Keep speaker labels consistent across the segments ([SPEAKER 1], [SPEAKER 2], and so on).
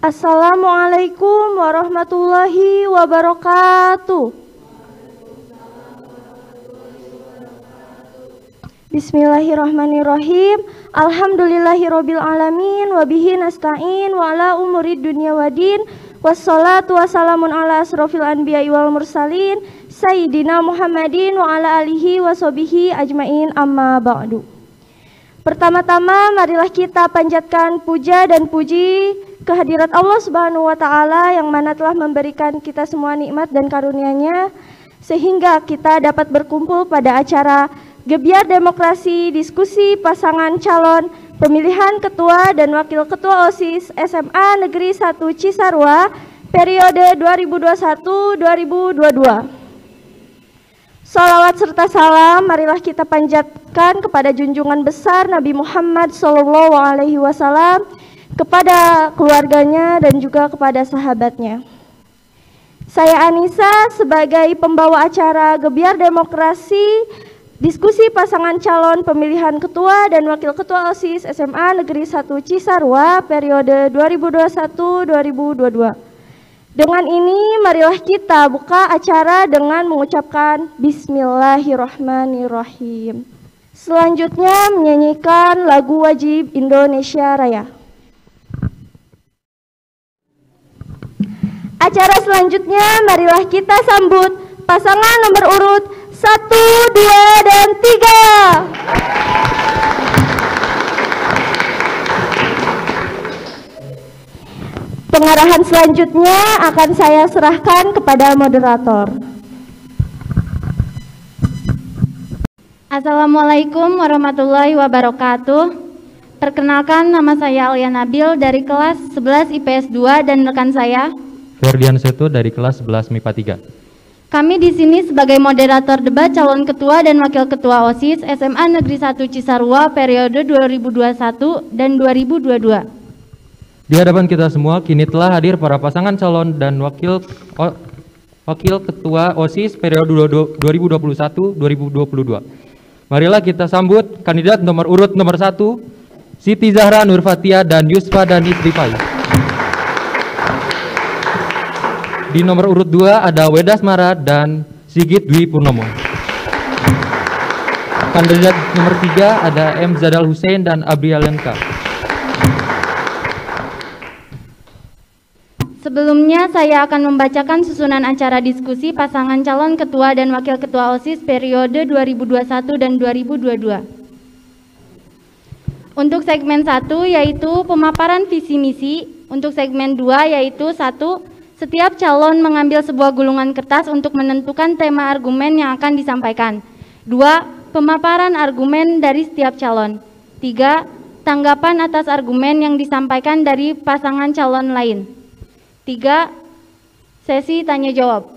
[SPEAKER 1] Assalamualaikum warahmatullahi wabarakatuh. Bismillahirrahmanirrahim. Alhamdulillahirabbil alamin wa bihi nasta'in wa ala umurid dunya waddin. Wassalatu wassalamun ala asrofil anbiya'i wal mursalin Sayyidina Muhammadin wa ala alihi wa sahbihi ajmain, amma ba'du. Pertama-tama marilah kita panjatkan puja dan puji kehadirat Allah Subhanahu wa taala yang mana telah memberikan kita semua nikmat dan karunia-Nya sehingga kita dapat berkumpul pada acara Gebyar Demokrasi Diskusi Pasangan Calon Pemilihan Ketua dan Wakil Ketua OSIS SMA Negeri 1 Cisarua periode 2021-2022. Salawat serta salam marilah kita panjatkan kepada junjungan besar Nabi Muhammad SAW, kepada keluarganya dan juga kepada sahabatnya. Saya Anissa sebagai pembawa acara Gebyar Demokrasi Diskusi Pasangan Calon Pemilihan Ketua dan Wakil Ketua OSIS SMA Negeri 1 Cisarua periode 2021-2022. Dengan ini marilah kita buka acara dengan mengucapkan Bismillahirrahmanirrahim. Selanjutnya menyanyikan lagu wajib Indonesia Raya. Acara selanjutnya marilah kita sambut pasangan nomor urut 1, 2, dan 3. Pengarahan selanjutnya akan saya serahkan kepada moderator.
[SPEAKER 2] Assalamualaikum warahmatullahi wabarakatuh. Perkenalkan, nama saya Alia Nabil dari kelas 11 IPS 2 dan rekan saya
[SPEAKER 3] Ferdian Seto dari kelas 11 MIPA 3.
[SPEAKER 2] Kami di sini sebagai moderator debat calon ketua dan wakil ketua OSIS SMA Negeri 1 Cisarua periode 2021 dan 2022.
[SPEAKER 3] Di hadapan kita semua kini telah hadir para pasangan calon dan wakil ketua OSIS periode 2021-2022. Marilah kita sambut kandidat nomor urut nomor 1, Siti Zahra Nurfatia dan Yusfa Danis Rifai. Di nomor urut 2 ada Wedas Mara dan Sigit Dwi Purnomo. Kandidat nomor 3 ada M. Zadal Hussein dan Abrialenka.
[SPEAKER 2] Sebelumnya saya akan membacakan susunan acara diskusi pasangan calon ketua dan wakil ketua OSIS periode 2021 dan 2022. Untuk segmen 1 yaitu pemaparan visi misi, untuk segmen 2 yaitu 1. Setiap calon mengambil sebuah gulungan kertas untuk menentukan tema argumen yang akan disampaikan. 2. Pemaparan argumen dari setiap calon. 3. Tanggapan atas argumen yang disampaikan dari pasangan calon lain. 3. Sesi tanya jawab.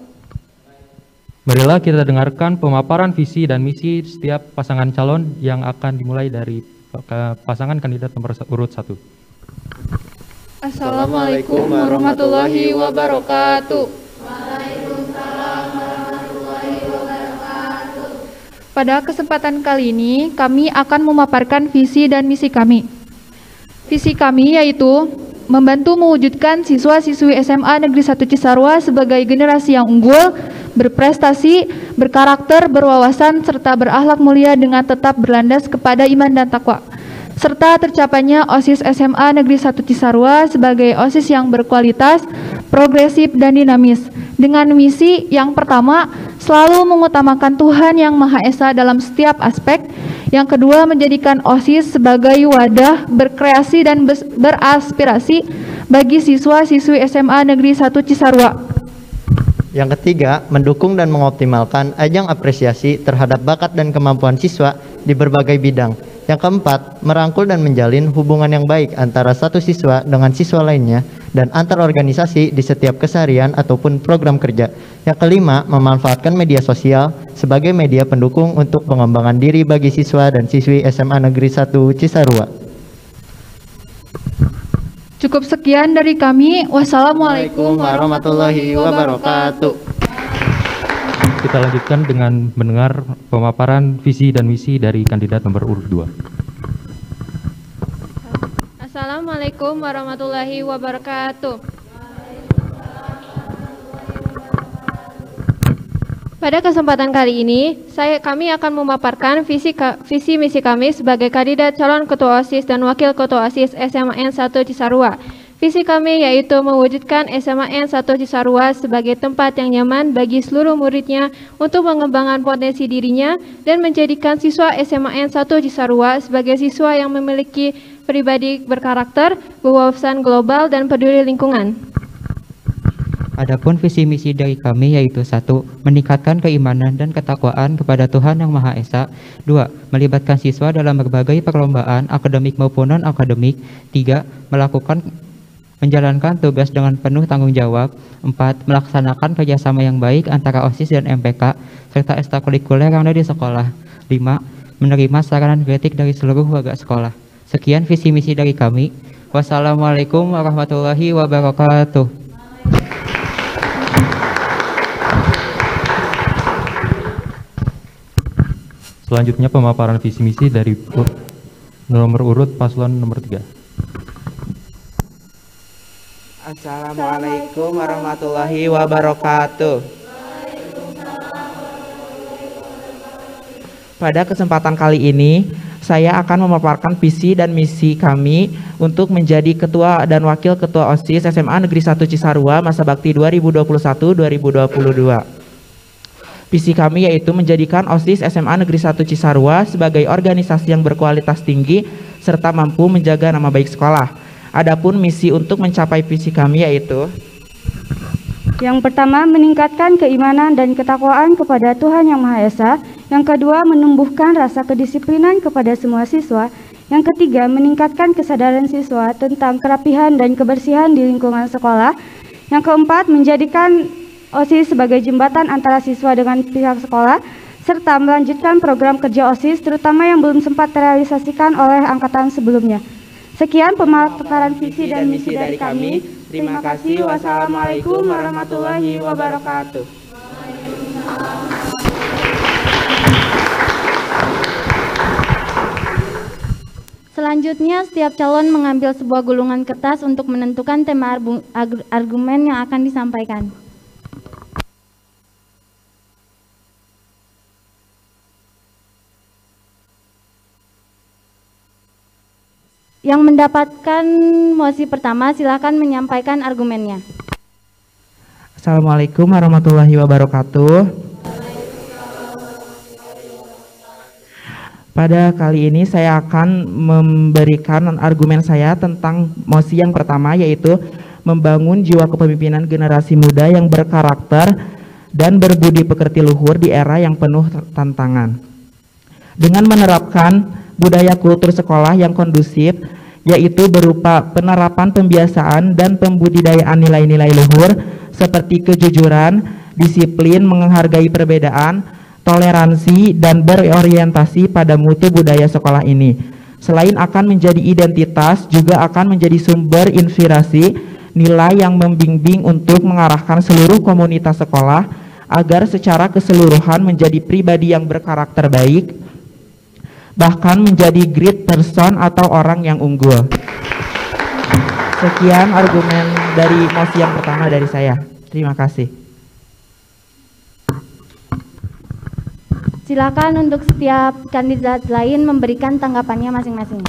[SPEAKER 3] Marilah kita dengarkan pemaparan visi dan misi setiap pasangan calon yang akan dimulai dari pasangan kandidat nomor urut 1.
[SPEAKER 4] Assalamualaikum warahmatullahi wabarakatuh.
[SPEAKER 5] Waalaikumsalam warahmatullahi wabarakatuh.
[SPEAKER 4] Pada kesempatan kali ini kami akan memaparkan visi dan misi kami. Visi kami yaitu membantu mewujudkan siswa-siswi SMA Negeri 1 Cisarua sebagai generasi yang unggul, berprestasi, berkarakter, berwawasan, serta berakhlak mulia dengan tetap berlandas kepada iman dan takwa, serta tercapainya OSIS SMA Negeri 1 Cisarua sebagai OSIS yang berkualitas, progresif, dan dinamis. Dengan misi yang pertama, selalu mengutamakan Tuhan Yang Maha Esa dalam setiap aspek. Yang kedua, menjadikan OSIS sebagai wadah berkreasi dan beraspirasi bagi siswa-siswi SMA Negeri 1 Cisarua.
[SPEAKER 6] Yang ketiga, mendukung dan mengoptimalkan ajang apresiasi terhadap bakat dan kemampuan siswa di berbagai bidang. Yang keempat, merangkul dan menjalin hubungan yang baik antara satu siswa dengan siswa lainnya dan antar organisasi di setiap keseharian ataupun program kerja. Yang kelima, memanfaatkan media sosial sebagai media pendukung untuk pengembangan diri bagi siswa dan siswi SMA Negeri 1 Cisarua.
[SPEAKER 4] Cukup sekian dari kami. Wassalamualaikum warahmatullahi wabarakatuh.
[SPEAKER 3] Kita lanjutkan dengan mendengar pemaparan visi dan misi dari kandidat nomor urut 2.
[SPEAKER 7] Assalamualaikum warahmatullahi wabarakatuh. Pada kesempatan kali ini, kami akan memaparkan visi misi kami sebagai kandidat calon ketua OSIS dan wakil ketua OSIS SMAN 1 Cisarua. Visi kami yaitu mewujudkan SMAN 1 Cisarua sebagai tempat yang nyaman bagi seluruh muridnya untuk mengembangkan potensi dirinya dan menjadikan siswa SMAN 1 Cisarua sebagai siswa yang memiliki pribadi berkarakter, berwawasan global, dan peduli lingkungan.
[SPEAKER 8] Adapun visi misi dari kami yaitu 1. Meningkatkan keimanan dan ketakwaan kepada Tuhan Yang Maha Esa. 2. Melibatkan siswa dalam berbagai perlombaan akademik maupun non-akademik. 3. Menjalankan tugas dengan penuh tanggung jawab. 4. Melaksanakan kerjasama yang baik antara OSIS dan MPK serta ekstrakurikuler yang ada di sekolah. 5. Menerima saran kritik dari seluruh warga sekolah. Sekian visi misi dari kami. Wassalamualaikum warahmatullahi wabarakatuh.
[SPEAKER 3] Selanjutnya pemaparan visi misi dari nomor urut paslon nomor 3.
[SPEAKER 9] Assalamualaikum warahmatullahi wabarakatuh. Pada kesempatan kali ini, saya akan memaparkan visi dan misi kami untuk menjadi ketua dan wakil ketua OSIS SMA Negeri 1 Cisarua masa bakti 2021-2022. Visi kami yaitu menjadikan OSIS SMA Negeri 1 Cisarua sebagai organisasi yang berkualitas tinggi serta mampu menjaga nama baik sekolah. Adapun misi untuk mencapai visi kami yaitu:
[SPEAKER 10] yang pertama, meningkatkan keimanan dan ketakwaan kepada Tuhan Yang Maha Esa. Yang kedua, menumbuhkan rasa kedisiplinan kepada semua siswa. Yang ketiga, meningkatkan kesadaran siswa tentang kerapihan dan kebersihan di lingkungan sekolah. Yang keempat, menjadikan OSIS sebagai jembatan antara siswa dengan pihak sekolah, serta melanjutkan program kerja OSIS terutama yang belum sempat terrealisasikan oleh angkatan sebelumnya. Sekian pemaparan visi dan misi dari kami. Terima kasih. Wassalamualaikum warahmatullahi wabarakatuh.
[SPEAKER 2] Selanjutnya, setiap calon mengambil sebuah gulungan kertas untuk menentukan tema argumen yang akan disampaikan. Yang mendapatkan mosi pertama, silakan menyampaikan argumennya.
[SPEAKER 9] Assalamualaikum warahmatullahi wabarakatuh. Pada kali ini saya akan memberikan argumen saya tentang mosi yang pertama, yaitu membangun jiwa kepemimpinan generasi muda yang berkarakter dan berbudi pekerti luhur di era yang penuh tantangan. Dengan menerapkan budaya kultur sekolah yang kondusif, yaitu berupa penerapan pembiasaan dan pembudidayaan nilai-nilai luhur seperti kejujuran, disiplin, menghargai perbedaan, toleransi, dan berorientasi pada mutu budaya sekolah ini. Selain akan menjadi identitas, juga akan menjadi sumber inspirasi, nilai yang membimbing untuk mengarahkan seluruh komunitas sekolah agar secara keseluruhan menjadi pribadi yang berkarakter baik, bahkan menjadi great person atau orang yang unggul. Sekian argumen dari mosi yang pertama dari saya. Terima kasih.
[SPEAKER 2] Silakan untuk setiap kandidat lain memberikan tanggapannya masing-masing.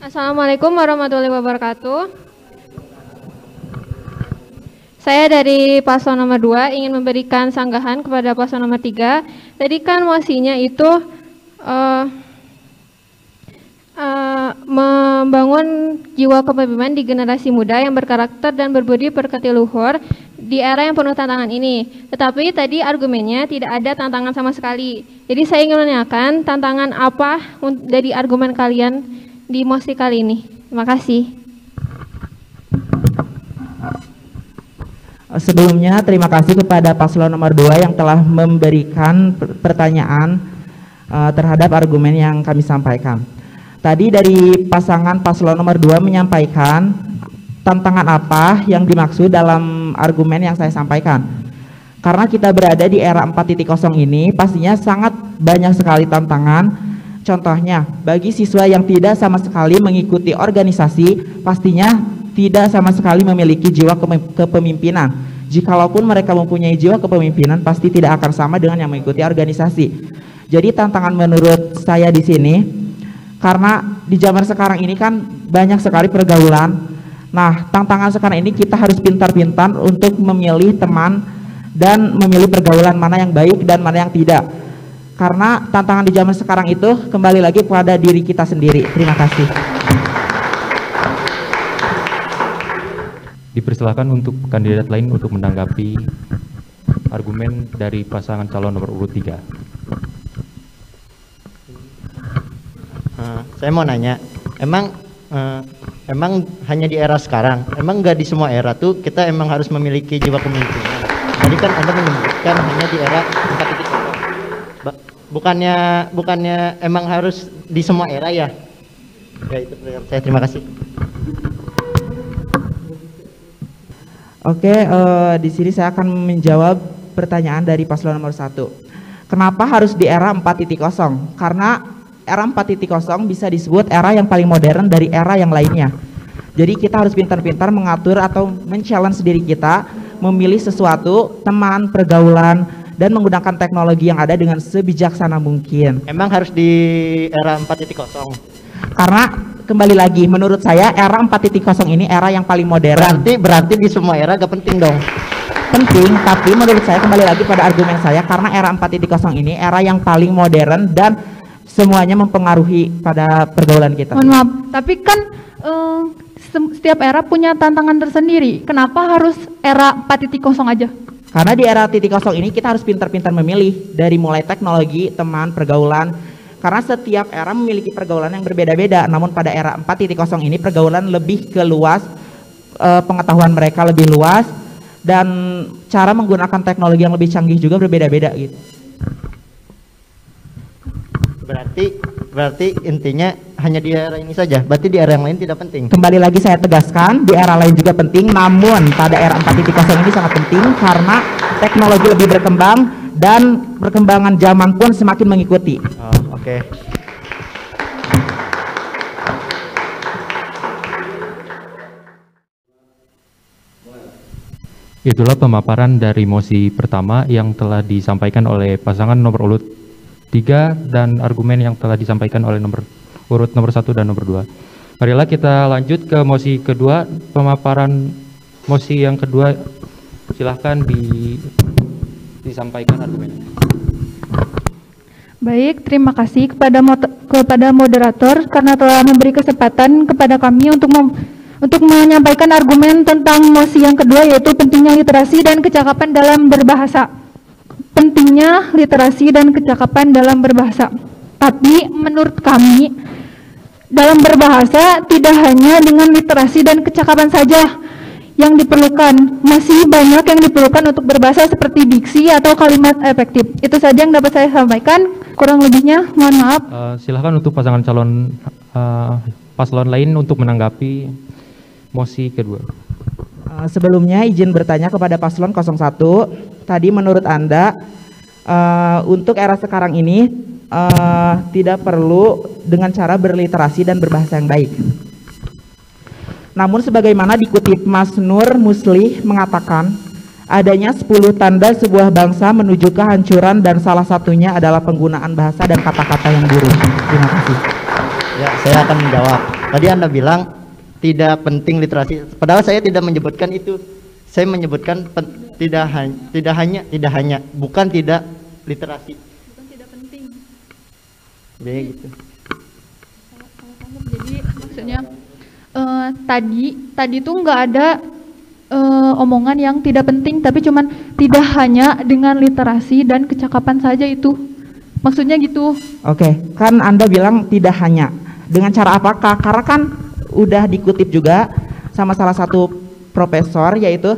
[SPEAKER 7] Assalamualaikum warahmatullahi wabarakatuh. Saya dari paslon nomor 2 ingin memberikan sanggahan kepada paslon nomor 3. Tadi kan mosinya itu membangun jiwa kepemimpinan di generasi muda yang berkarakter dan berbudi pekerti luhur di era yang penuh tantangan ini. Tetapi tadi argumennya tidak ada tantangan sama sekali. Jadi saya ingin menanyakan tantangan apa dari argumen kalian di mosi kali ini. Terima kasih.
[SPEAKER 9] Sebelumnya terima kasih kepada paslon nomor 2 yang telah memberikan pertanyaan terhadap argumen yang kami sampaikan. Tadi dari pasangan paslon nomor 2 menyampaikan tantangan apa yang dimaksud dalam argumen yang saya sampaikan. Karena kita berada di era 4.0 ini, pastinya sangat banyak sekali tantangan. Contohnya, bagi siswa yang tidak sama sekali mengikuti organisasi, pastinya tidak sama sekali memiliki jiwa kepemimpinan. Jikalaupun mereka mempunyai jiwa kepemimpinan, pasti tidak akan sama dengan yang mengikuti organisasi. Jadi tantangan menurut saya di sini, karena di zaman sekarang ini kan banyak sekali pergaulan. Nah, tantangan sekarang ini kita harus pintar-pintar untuk memilih teman dan memilih pergaulan mana yang baik dan mana yang tidak. Karena tantangan di zaman sekarang itu kembali lagi pada diri kita sendiri. Terima kasih.
[SPEAKER 3] Dipersilakan untuk kandidat lain untuk menanggapi argumen dari pasangan calon nomor urut 3.
[SPEAKER 6] Saya mau nanya, emang hanya di era sekarang, emang nggak di semua era tuh kita emang harus memiliki jiwa kepemimpinan? Tadi kan Anda menyebutkan hanya di era 4.0. Bukannya emang harus di semua era ya? Ya itu saya, terima kasih.
[SPEAKER 9] Oke, di sini saya akan menjawab pertanyaan dari paslon nomor 1. Kenapa harus di era 4.0? Karena era 4.0 bisa disebut era yang paling modern dari era yang lainnya. Jadi kita harus pintar-pintar mengatur atau men-challenge diri kita, memilih sesuatu, teman, pergaulan, dan menggunakan teknologi yang ada dengan sebijaksana mungkin.
[SPEAKER 6] Emang harus di era 4.0?
[SPEAKER 9] Karena kembali lagi, menurut saya era 4.0 ini era yang paling modern.
[SPEAKER 6] Berarti di semua era gak penting dong?
[SPEAKER 9] Penting, tapi menurut saya kembali lagi pada argumen saya, karena era 4.0 ini era yang paling modern dan semuanya mempengaruhi pada pergaulan kita.
[SPEAKER 4] Mohon maaf, tapi kan setiap era punya tantangan tersendiri. Kenapa harus era 4.0 aja?
[SPEAKER 9] Karena di era 0 ini kita harus pintar-pintar memilih dari mulai teknologi, teman, pergaulan. Karena setiap era memiliki pergaulan yang berbeda-beda. Namun pada era 4.0 ini pergaulan lebih ke luas, pengetahuan mereka lebih luas, dan cara menggunakan teknologi yang lebih canggih juga berbeda-beda gitu.
[SPEAKER 6] Berarti intinya hanya di era ini saja. Berarti di era yang lain tidak penting.
[SPEAKER 9] Kembali lagi saya tegaskan, di era lain juga penting, namun pada era 4.0 ini sangat penting karena teknologi lebih berkembang dan perkembangan zaman pun semakin mengikuti.
[SPEAKER 6] Oh, oke.
[SPEAKER 3] Itulah pemaparan dari mosi pertama yang telah disampaikan oleh pasangan nomor urut 3 dan argumen yang telah disampaikan oleh urut nomor 1 dan nomor 2. Marilah kita lanjut ke mosi kedua. Pemaparan mosi yang kedua, silahkan disampaikan argumennya.
[SPEAKER 4] Baik, terima kasih kepada moderator karena telah memberi kesempatan kepada kami untuk menyampaikan argumen tentang mosi yang kedua, yaitu pentingnya literasi dan kecakapan dalam berbahasa. Pentingnya literasi dan kecakapan dalam berbahasa. Tapi menurut kami, dalam berbahasa tidak hanya dengan literasi dan kecakapan saja yang diperlukan. Masih banyak yang diperlukan untuk berbahasa seperti diksi atau kalimat efektif. Itu saja yang dapat saya sampaikan. Kurang lebihnya, mohon maaf.
[SPEAKER 3] Silakan untuk pasangan calon paslon lain untuk menanggapi mosi kedua.
[SPEAKER 9] Sebelumnya izin bertanya kepada paslon 01. Tadi menurut Anda untuk era sekarang ini tidak perlu dengan cara berliterasi dan berbahasa yang baik. Namun sebagaimana dikutip Mas Nur Muslih mengatakan, adanya 10 tanda sebuah bangsa menuju kehancuran dan salah satunya adalah penggunaan bahasa dan kata-kata yang buruk. Terima kasih.
[SPEAKER 6] Ya, saya akan menjawab. Tadi Anda bilang tidak penting literasi, padahal saya tidak menyebutkan itu. Saya menyebutkan tidak hanya, bukan tidak literasi.
[SPEAKER 4] Bukan tidak penting.
[SPEAKER 6] Begitu.
[SPEAKER 4] Jadi maksudnya tadi tuh nggak ada omongan yang tidak penting, tapi cuman tidak hanya dengan literasi dan kecakapan saja itu. Maksudnya gitu.
[SPEAKER 9] Oke, kan Anda bilang tidak hanya. Dengan cara apakah? Karena kan udah dikutip juga sama salah satu profesor, yaitu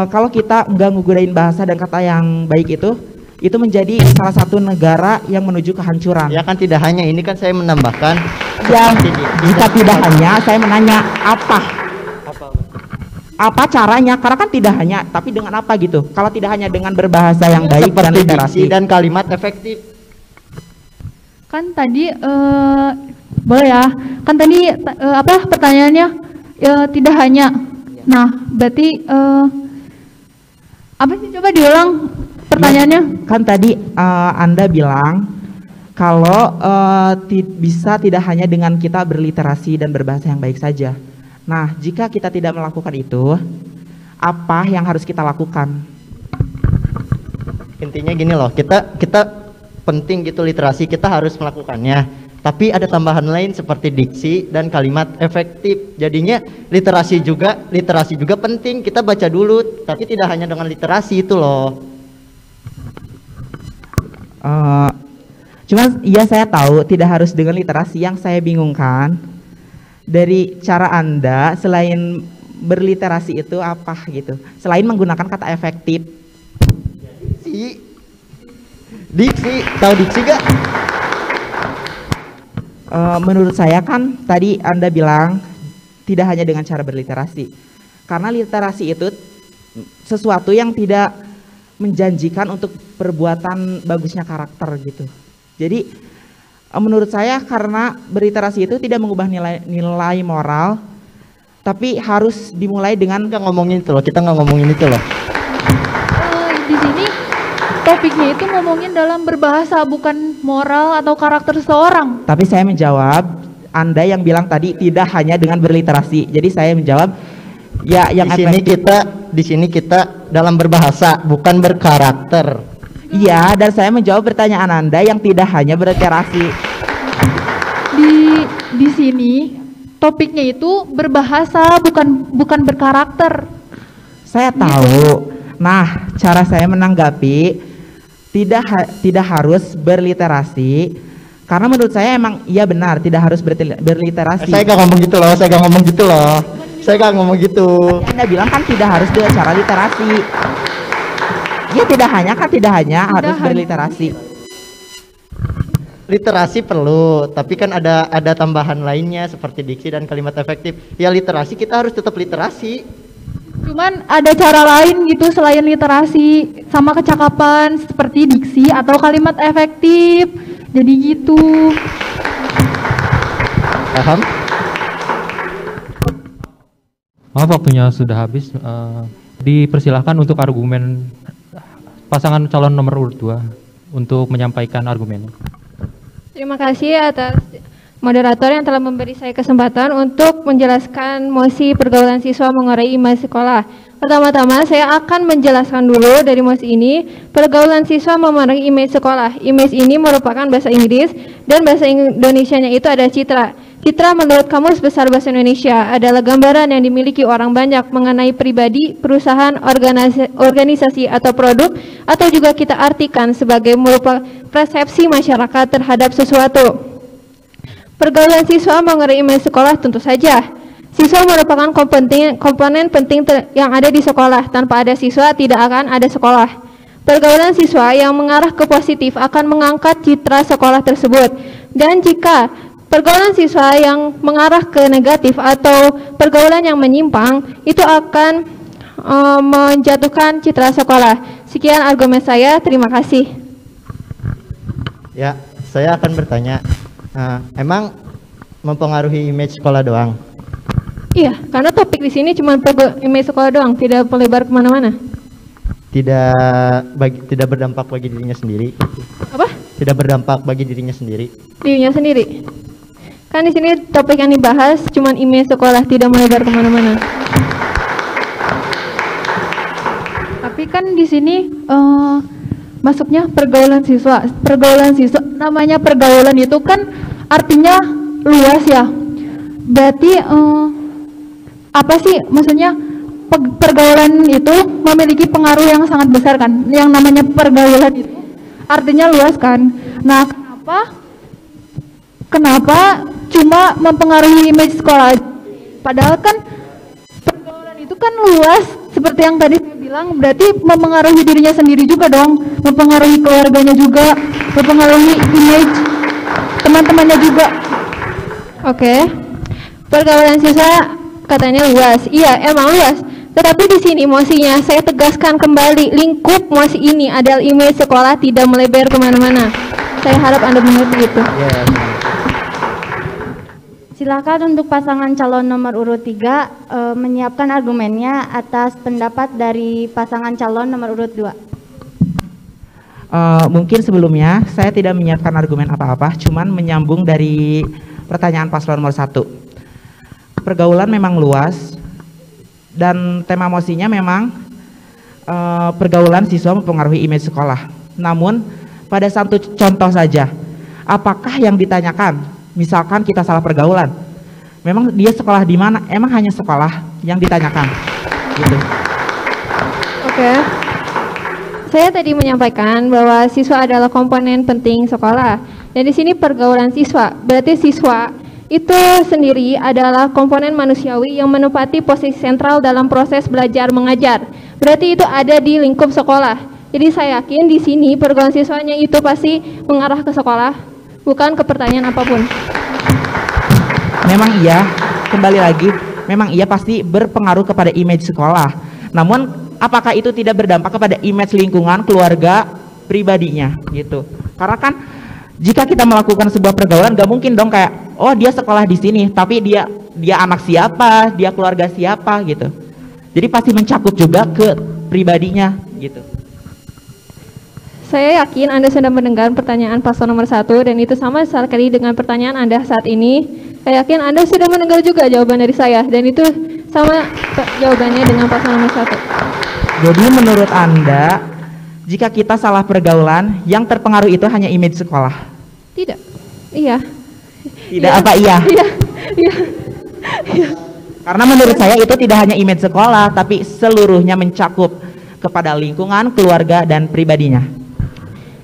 [SPEAKER 9] kalau kita nggak ngugudain bahasa dan kata yang baik itu menjadi salah satu negara yang menuju kehancuran.
[SPEAKER 6] Ya kan tidak hanya, ini kan saya menambahkan.
[SPEAKER 9] Ya, jika tidak hanya, saya menanya apa caranya? Karena kan tidak hanya, tapi dengan apa gitu? Kalau tidak hanya dengan berbahasa yang baik dan literasi
[SPEAKER 6] dan kalimat efektif.
[SPEAKER 4] Kan tadi boleh ya. Kan tadi apa pertanyaannya tidak hanya. Nah, berarti apa sih, coba diulang pertanyaannya?
[SPEAKER 9] Kan tadi Anda bilang kalau bisa tidak hanya dengan kita berliterasi dan berbahasa yang baik saja. Nah, jika kita tidak melakukan itu, apa yang harus kita lakukan?
[SPEAKER 6] Intinya gini loh, kita penting gitu literasi, kita harus melakukannya. Tapi ada tambahan lain seperti diksi dan kalimat efektif. Jadinya literasi juga penting. Kita baca dulu, tapi tidak hanya dengan literasi itu loh.
[SPEAKER 9] Cuman iya saya tahu tidak harus dengan literasi. Yang saya bingungkan dari cara Anda selain berliterasi itu apa gitu, selain menggunakan kata efektif. Diksi, tahu diksi gak? Menurut saya kan tadi Anda bilang tidak hanya dengan cara berliterasi, karena literasi itu sesuatu yang tidak menjanjikan untuk perbuatan bagusnya karakter gitu. Jadi menurut saya karena berliterasi itu tidak mengubah nilai moral, tapi harus dimulai dengan
[SPEAKER 6] kita nggak ngomongin itu loh.
[SPEAKER 4] Di sini topiknya itu ngomongin dalam berbahasa, bukan moral atau karakter seseorang.
[SPEAKER 9] Tapi saya menjawab, Anda yang bilang tadi tidak hanya dengan berliterasi. Jadi saya menjawab, ya yang
[SPEAKER 6] di sini kita dalam berbahasa, bukan berkarakter.
[SPEAKER 9] Iya, dan saya menjawab pertanyaan Anda yang tidak hanya berliterasi.
[SPEAKER 4] Di sini topiknya itu berbahasa, bukan berkarakter.
[SPEAKER 9] Saya tahu. Nah, cara saya menanggapi tidak harus berliterasi, karena menurut saya emang iya benar tidak harus berliterasi.
[SPEAKER 6] Saya gak ngomong gitu loh. Saya gak ngomong gitu.
[SPEAKER 9] Anda bilang kan tidak harus dengan cara literasi. Ya tidak hanya harus berliterasi.
[SPEAKER 6] Literasi perlu, tapi kan ada tambahan lainnya seperti diksi dan kalimat efektif. Ya literasi kita harus tetap literasi.
[SPEAKER 4] Cuman ada cara lain gitu selain literasi sama kecakapan seperti diksi atau kalimat efektif. Jadi gitu.
[SPEAKER 6] Paham?
[SPEAKER 3] Maaf, waktunya sudah habis. Dipersilahkan untuk argumen pasangan calon nomor urut 2 untuk menyampaikan argumennya.
[SPEAKER 7] Terima kasih atas moderator yang telah memberi saya kesempatan untuk menjelaskan mosi pergaulan siswa mengurangi image sekolah. Pertama-tama saya akan menjelaskan dulu dari mosi ini, pergaulan siswa memengaruhi image sekolah. Image ini merupakan bahasa Inggris dan bahasa Indonesianya itu ada citra. Citra menurut Kamus Besar Bahasa Indonesia adalah gambaran yang dimiliki orang banyak mengenai pribadi, perusahaan, organisasi atau produk, atau juga kita artikan sebagai merupakan persepsi masyarakat terhadap sesuatu. Pergaulan siswa mengurangi image sekolah tentu saja. Siswa merupakan komponen penting yang ada di sekolah. Tanpa ada siswa tidak akan ada sekolah. Pergaulan siswa yang mengarah ke positif akan mengangkat citra sekolah tersebut. Dan jika pergaulan siswa yang mengarah ke negatif atau pergaulan yang menyimpang, itu akan menjatuhkan citra sekolah. Sekian argumen saya, terima kasih.
[SPEAKER 6] Ya, saya akan bertanya. Emang mempengaruhi image sekolah doang?
[SPEAKER 7] Iya, karena topik di sini cuma image sekolah doang, tidak melebar kemana-mana.
[SPEAKER 6] Tidak berdampak bagi dirinya sendiri.
[SPEAKER 7] Apa?
[SPEAKER 6] Tidak berdampak bagi dirinya sendiri.
[SPEAKER 7] Dirinya sendiri. Kan di sini topik yang dibahas cuma image sekolah, tidak melebar kemana-mana.
[SPEAKER 4] Tapi kan di sini masuknya pergaulan siswa. Namanya pergaulan itu kan artinya luas ya. Berarti apa sih maksudnya pergaulan itu memiliki pengaruh yang sangat besar kan? Yang namanya pergaulan itu artinya luas kan? Nah, kenapa cuma mempengaruhi image sekolah? Padahal kan pergaulan itu kan luas seperti yang tadi saya bilang, berarti mempengaruhi dirinya sendiri juga dong, mempengaruhi keluarganya juga, mempengaruhi image teman-temannya juga.
[SPEAKER 7] Oke. Pergaulan siswa katanya luas. Iya, emang luas. Tetapi di sini mosinya saya tegaskan kembali, lingkup mosi ini adalah image sekolah, tidak melebar kemana-mana. Saya harap Anda mengerti itu.
[SPEAKER 2] Silakan untuk pasangan calon nomor urut 3 menyiapkan argumennya atas pendapat dari pasangan calon nomor urut 2.
[SPEAKER 9] Mungkin sebelumnya saya tidak menyiapkan argumen apa-apa, cuman menyambung dari pertanyaan paslon nomor 1. Pergaulan memang luas dan tema mosinya memang pergaulan siswa mempengaruhi image sekolah. Namun pada satu contoh saja, apakah yang ditanyakan? Misalkan kita salah pergaulan, memang dia sekolah di mana? Emang hanya sekolah yang ditanyakan, gitu.
[SPEAKER 7] Oke. Saya tadi menyampaikan bahwa siswa adalah komponen penting sekolah. Dan di sini pergaulan siswa, berarti siswa itu sendiri adalah komponen manusiawi yang menempati posisi sentral dalam proses belajar mengajar. Berarti itu ada di lingkup sekolah. Jadi saya yakin di sini pergaulan siswanya itu pasti mengarah ke sekolah, bukan ke pertanyaan apapun.
[SPEAKER 9] Memang iya, kembali lagi, memang iya pasti berpengaruh kepada image sekolah. Namun apakah itu tidak berdampak kepada image lingkungan, keluarga, pribadinya gitu? Karena kan jika kita melakukan sebuah pergaulan, gak mungkin dong kayak, oh dia sekolah di sini, tapi dia anak siapa, dia keluarga siapa gitu. Jadi pasti mencakup juga ke pribadinya gitu.
[SPEAKER 7] Saya yakin Anda sudah mendengar pertanyaan paslon nomor 1 dan itu sama sekali dengan pertanyaan Anda saat ini. Saya yakin Anda sudah mendengar juga jawaban dari saya dan itu sama jawabannya dengan paslon nomor 1.
[SPEAKER 9] Jadi menurut Anda, jika kita salah pergaulan, yang terpengaruh itu hanya image sekolah?
[SPEAKER 7] Tidak. Iya.
[SPEAKER 9] Tidak apa iya?
[SPEAKER 7] Iya. Iya.
[SPEAKER 9] Karena menurut saya itu tidak hanya image sekolah, tapi seluruhnya mencakup kepada lingkungan, keluarga, dan pribadinya.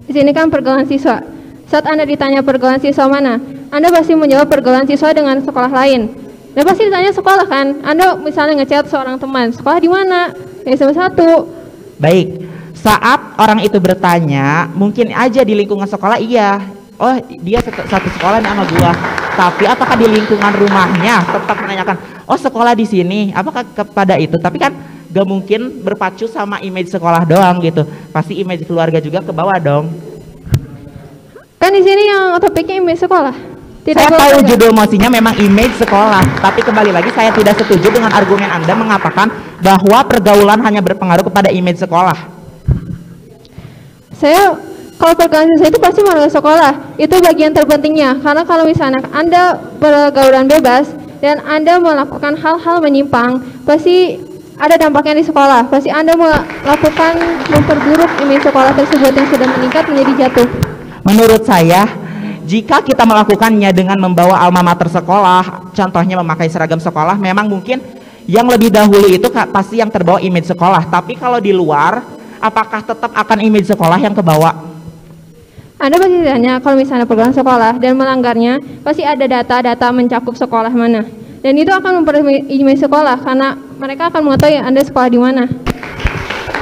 [SPEAKER 7] Di sini kan pergaulan siswa. Saat Anda ditanya pergaulan siswa mana, Anda pasti menjawab pergaulan siswa dengan sekolah lain. Dan pasti ditanya sekolah kan? Anda misalnya ngechat seorang teman, sekolah di mana? SMA 1.
[SPEAKER 9] Baik, saat orang itu bertanya, mungkin aja di lingkungan sekolah iya. Oh dia satu sekolah nih sama gua. Tapi apakah di lingkungan rumahnya tetap menanyakan, oh sekolah di sini, apakah kepada itu? Tapi kan gak mungkin berpacu sama image sekolah doang gitu. Pasti image keluarga juga ke bawah dong.
[SPEAKER 7] Kan di sini yang topiknya image sekolah.
[SPEAKER 9] Saya tahu judul mosinya memang image sekolah, tapi kembali lagi saya tidak setuju dengan argumen Anda mengatakan bahwa pergaulan hanya berpengaruh kepada image sekolah.
[SPEAKER 7] Kalau pergaulan siswa itu pasti melalui sekolah, itu bagian terpentingnya. Karena kalau misalnya Anda pergaulan bebas dan Anda melakukan hal-hal menyimpang, pasti ada dampaknya di sekolah. Pasti Anda melakukan memperburuk image sekolah tersebut yang sudah meningkat menjadi jatuh.
[SPEAKER 9] Menurut saya, jika kita melakukannya dengan membawa alma mater sekolah, contohnya memakai seragam sekolah, memang mungkin yang lebih dahulu itu pasti yang terbawa image sekolah. Tapi kalau di luar, apakah tetap akan image sekolah yang kebawa?
[SPEAKER 7] Anda pasti tanya kalau misalnya pergaulan sekolah dan melanggarnya, pasti ada data-data mencakup sekolah mana. Dan itu akan memperbaiki image sekolah karena mereka akan mengetahui Anda sekolah di mana.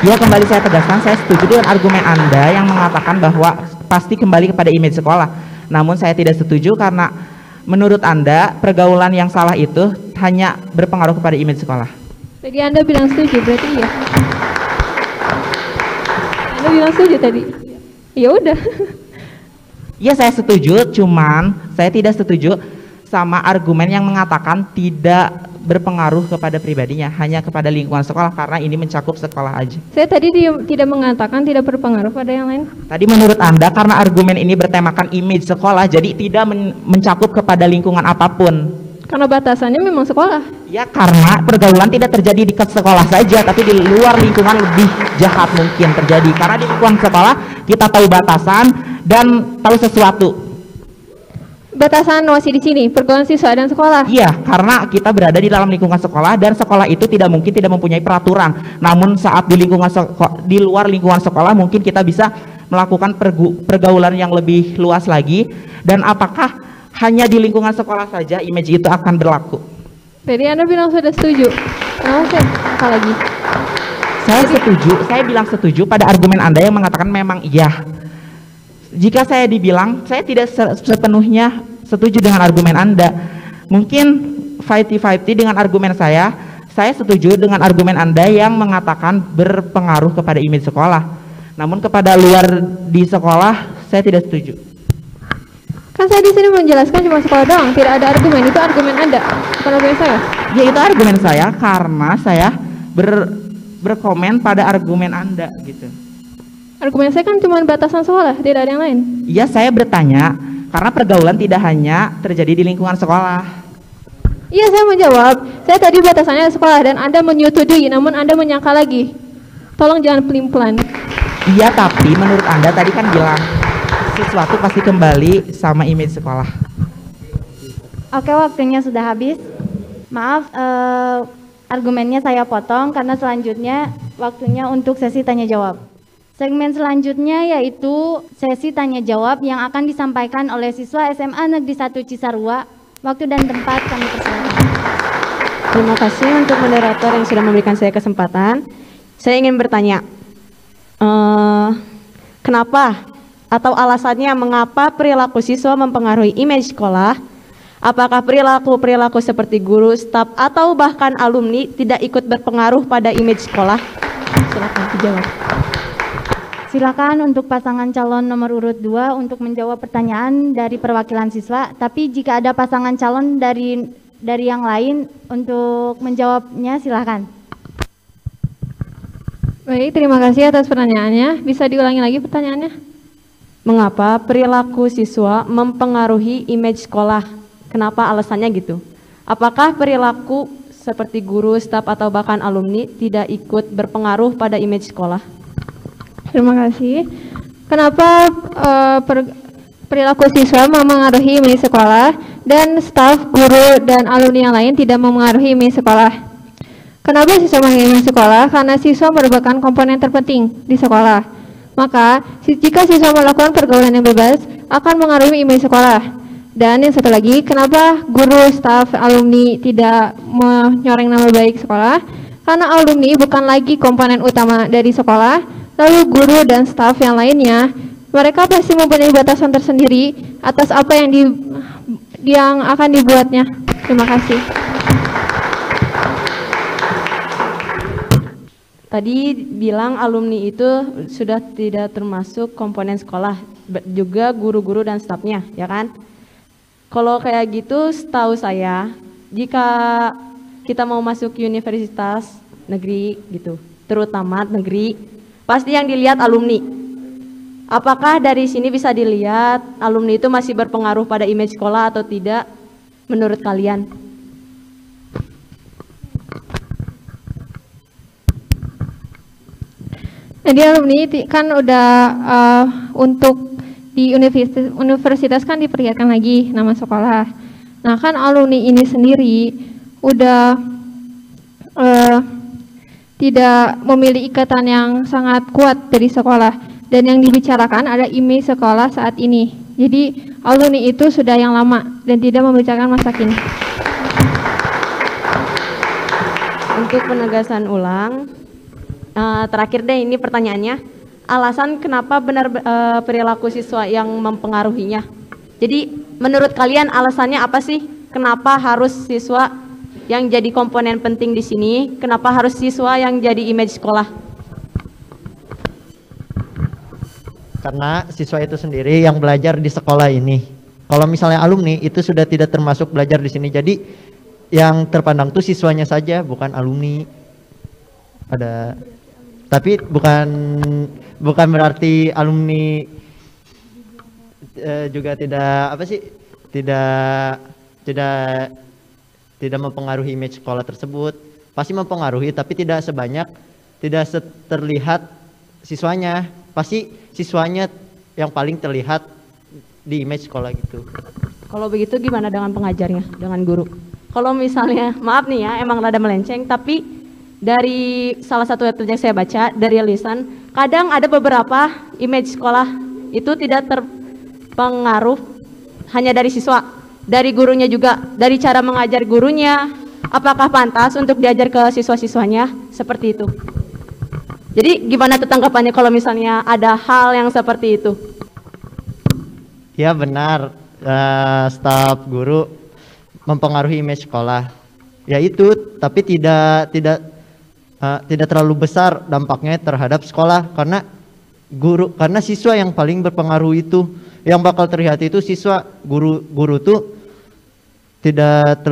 [SPEAKER 9] Ya, kembali saya tegaskan, saya setuju dengan argumen Anda yang mengatakan bahwa pasti kembali kepada image sekolah. Namun saya tidak setuju karena menurut Anda pergaulan yang salah itu hanya berpengaruh kepada image sekolah.
[SPEAKER 7] Jadi Anda bilang setuju, berarti iya. Anda bilang setuju tadi. Ya udah.
[SPEAKER 9] Ya saya setuju, cuman saya tidak setuju sama argumen yang mengatakan tidak berpengaruh kepada pribadinya, hanya kepada lingkungan sekolah karena ini mencakup sekolah aja.
[SPEAKER 7] Saya tadi tidak mengatakan tidak berpengaruh pada yang lain.
[SPEAKER 9] Tadi menurut Anda karena argumen ini bertemakan image sekolah, jadi tidak mencakup kepada lingkungan apapun.
[SPEAKER 7] Karena batasannya memang sekolah.
[SPEAKER 9] Ya karena pergaulan tidak terjadi di sekolah saja, tapi di luar lingkungan lebih jahat mungkin terjadi. Karena di lingkungan sekolah kita tahu batasan dan tahu sesuatu.
[SPEAKER 7] Batasan masih di sini, pergaulan siswa dan sekolah.
[SPEAKER 9] Iya, karena kita berada di dalam lingkungan sekolah dan sekolah itu tidak mungkin tidak mempunyai peraturan. Namun saat di lingkungan di luar lingkungan sekolah mungkin kita bisa melakukan pergaulan yang lebih luas lagi. Dan apakah hanya di lingkungan sekolah saja image itu akan berlaku?
[SPEAKER 7] Jadi Anda bilang sudah setuju. Apa lagi?
[SPEAKER 9] Saya setuju, saya bilang setuju pada argumen Anda yang mengatakan memang iya. Jika saya dibilang, saya tidak sepenuhnya setuju dengan argumen Anda. Mungkin 50-50 dengan argumen saya setuju dengan argumen Anda yang mengatakan berpengaruh kepada image sekolah. Namun kepada luar di sekolah, saya tidak setuju.
[SPEAKER 7] Kan saya di sini menjelaskan cuma sekolah doang, tidak ada argumen. Itu argumen Anda, bukan argumen saya.
[SPEAKER 9] Ya itu argumen saya karena saya berkomen pada argumen Anda gitu.
[SPEAKER 7] Argumen saya kan cuma batasan sekolah, tidak ada yang lain.
[SPEAKER 9] Iya, saya bertanya karena pergaulan tidak hanya terjadi di lingkungan sekolah.
[SPEAKER 7] Iya, saya menjawab. Saya tadi batasannya sekolah dan Anda menyetujui, namun Anda menyangka lagi. Tolong jangan pelin-pelan.
[SPEAKER 9] Iya, tapi menurut Anda tadi kan bilang sesuatu pasti kembali sama image sekolah.
[SPEAKER 2] Oke, waktunya sudah habis. Maaf, argumennya saya potong karena selanjutnya waktunya untuk sesi tanya jawab. Segmen selanjutnya yaitu sesi tanya jawab yang akan disampaikan oleh siswa SMA Negeri 1 Cisarua. Waktu dan tempat kami persilakan.
[SPEAKER 11] Terima kasih untuk moderator yang sudah memberikan saya kesempatan. Saya ingin bertanya, kenapa atau alasannya mengapa perilaku siswa mempengaruhi image sekolah? Apakah perilaku seperti guru, staf, atau bahkan alumni tidak ikut berpengaruh pada image sekolah? Silakan dijawab.
[SPEAKER 2] Silakan untuk pasangan calon nomor urut 2 untuk menjawab pertanyaan dari perwakilan siswa. Tapi jika ada pasangan calon dari yang lain untuk menjawabnya, silakan.
[SPEAKER 7] Baik, terima kasih atas pertanyaannya. Bisa diulangi lagi pertanyaannya?
[SPEAKER 11] Mengapa perilaku siswa mempengaruhi image sekolah? Kenapa alasannya gitu? Apakah perilaku seperti guru, staf, atau bahkan alumni tidak ikut berpengaruh pada image sekolah?
[SPEAKER 7] Terima kasih. Kenapa perilaku siswa mempengaruhi image sekolah dan staf, guru, dan alumni yang lain tidak mempengaruhi image sekolah? Kenapa siswa mempengaruhi image sekolah? Karena siswa merupakan komponen terpenting di sekolah. Maka, jika siswa melakukan pergaulan yang bebas, akan mengaruhi image sekolah. Dan yang satu lagi, kenapa guru, staf, alumni tidak menyoreng nama baik sekolah? Karena alumni bukan lagi komponen utama dari sekolah. Lalu guru dan staf yang lainnya, mereka pasti mempunyai batasan tersendiri atas apa yang akan dibuatnya. Terima kasih.
[SPEAKER 11] Tadi bilang alumni itu sudah tidak termasuk komponen sekolah, juga guru-guru dan stafnya, ya kan? Kalau kayak gitu, setahu saya, jika kita mau masuk universitas negeri gitu, terutama negeri, pasti yang dilihat alumni. Apakah dari sini bisa dilihat alumni itu masih berpengaruh pada image sekolah atau tidak menurut kalian?
[SPEAKER 7] Jadi alumni kan udah untuk di universitas kan diperlihatkan lagi nama sekolah. Nah kan alumni ini sendiri udah tidak memiliki ikatan yang sangat kuat dari sekolah, dan yang dibicarakan ada image sekolah saat ini. Jadi alumni itu sudah yang lama dan tidak membicarakan masa kini.
[SPEAKER 11] Untuk penegasan ulang, terakhir deh ini pertanyaannya, alasan kenapa benar perilaku siswa yang mempengaruhinya? Jadi menurut kalian alasannya apa sih? Kenapa harus siswa yang jadi komponen penting di sini? Kenapa harus siswa yang jadi image sekolah?
[SPEAKER 6] Karena siswa itu sendiri yang belajar di sekolah ini. Kalau misalnya alumni itu sudah tidak termasuk belajar di sini. Jadi yang terpandang tuh siswanya saja, bukan alumni. Tapi bukan berarti alumni juga tidak mempengaruhi image sekolah tersebut. Pasti mempengaruhi, tapi tidak terlihat siswanya. Pasti siswanya yang paling terlihat di image sekolah gitu.
[SPEAKER 11] Kalau begitu gimana dengan pengajarnya, dengan guru? Kalau misalnya, maaf nih ya, emang rada melenceng, tapi dari salah satu website yang saya baca, dari lisan, kadang ada beberapa image sekolah itu tidak terpengaruh hanya dari siswa, dari gurunya juga, dari cara mengajar gurunya, apakah pantas untuk diajar ke siswa-siswanya, seperti itu. Jadi gimana tuh tanggapannya kalau misalnya ada hal yang seperti itu?
[SPEAKER 6] Ya benar, staf guru mempengaruhi image sekolah. Ya itu, tapi tidak terlalu besar dampaknya terhadap sekolah, karena siswa yang paling berpengaruh itu. yang bakal terlihat itu siswa, guru tuh tidak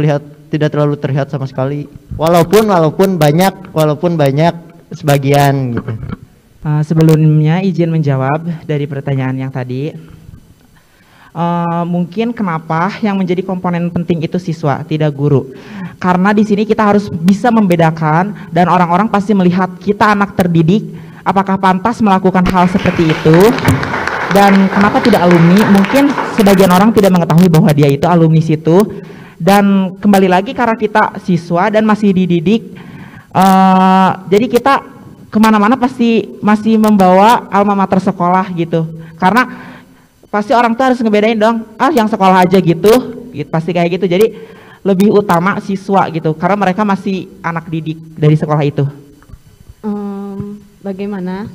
[SPEAKER 6] terlalu terlihat sama sekali. Walaupun banyak sebagian gitu.
[SPEAKER 9] Sebelumnya izin menjawab dari pertanyaan yang tadi. Mungkin kenapa yang menjadi komponen penting itu siswa, tidak guru. Karena di sini kita harus bisa membedakan dan orang-orang pasti melihat kita anak terdidik, apakah pantas melakukan hal seperti itu. Dan kenapa tidak alumni? Mungkin sebagian orang tidak mengetahui bahwa dia itu alumni situ. Dan kembali lagi karena kita siswa dan masih dididik, jadi kita kemana-mana pasti masih membawa alma mater sekolah gitu. Karena pasti orang tuh harus ngebedain dong, yang sekolah aja gitu, pasti kayak gitu. Jadi lebih utama siswa gitu, karena mereka masih anak didik dari sekolah itu.
[SPEAKER 11] Bagaimana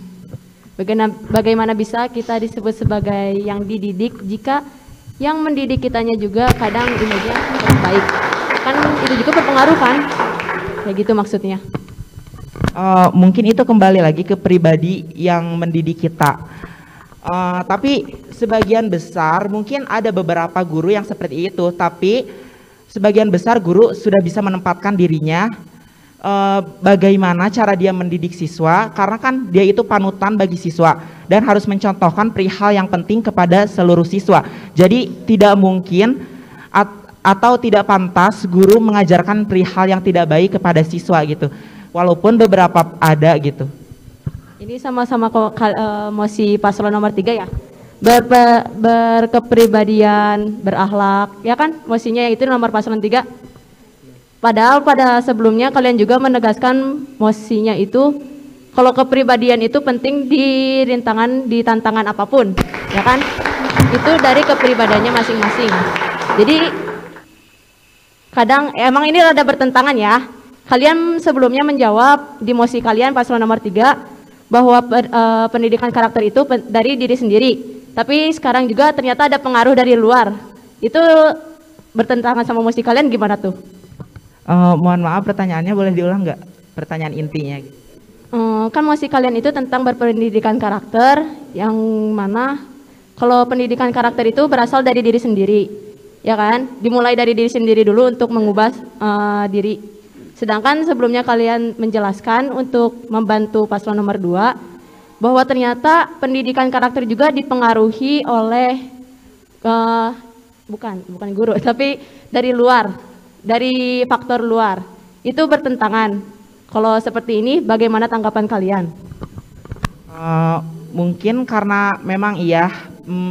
[SPEAKER 11] bisa kita disebut sebagai yang dididik jika yang mendidik kitanya juga kadang image-nya kurang baik? Kan itu juga berpengaruh kan? Kayak gitu maksudnya.
[SPEAKER 9] Mungkin itu kembali lagi ke pribadi yang mendidik kita. Tapi sebagian besar mungkin ada beberapa guru yang seperti itu, tapi sebagian besar guru sudah bisa menempatkan dirinya bagaimana cara dia mendidik siswa, karena kan dia itu panutan bagi siswa dan harus mencontohkan perihal yang penting kepada seluruh siswa. Jadi tidak mungkin atau tidak pantas guru mengajarkan perihal yang tidak baik kepada siswa gitu, walaupun beberapa ada gitu.
[SPEAKER 11] Ini sama-sama mosi paslon nomor 3 ya, berkepribadian, berakhlak, ya kan mosinya yang itu nomor paslon 3. Padahal pada sebelumnya kalian juga menegaskan mosinya itu kalau kepribadian itu penting di tantangan apapun, ya kan? Itu dari kepribadiannya masing-masing. Jadi kadang emang ini rada bertentangan ya. Kalian sebelumnya menjawab di mosi kalian paslon nomor 3 bahwa pendidikan karakter itu dari diri sendiri, tapi sekarang juga ternyata ada pengaruh dari luar. Itu bertentangan sama mosi kalian, gimana tuh?
[SPEAKER 9] Mohon maaf, pertanyaannya boleh diulang nggak? Pertanyaan intinya.
[SPEAKER 11] Kan mosi kalian itu tentang berpendidikan karakter, yang mana kalau pendidikan karakter itu berasal dari diri sendiri, ya kan? Dimulai dari diri sendiri dulu untuk mengubah diri. Sedangkan sebelumnya kalian menjelaskan untuk membantu paslon nomor 2 bahwa ternyata pendidikan karakter juga dipengaruhi oleh bukan guru, tapi dari luar, dari faktor luar. Itu bertentangan. Kalau seperti ini bagaimana tanggapan kalian?
[SPEAKER 9] Mungkin karena memang iya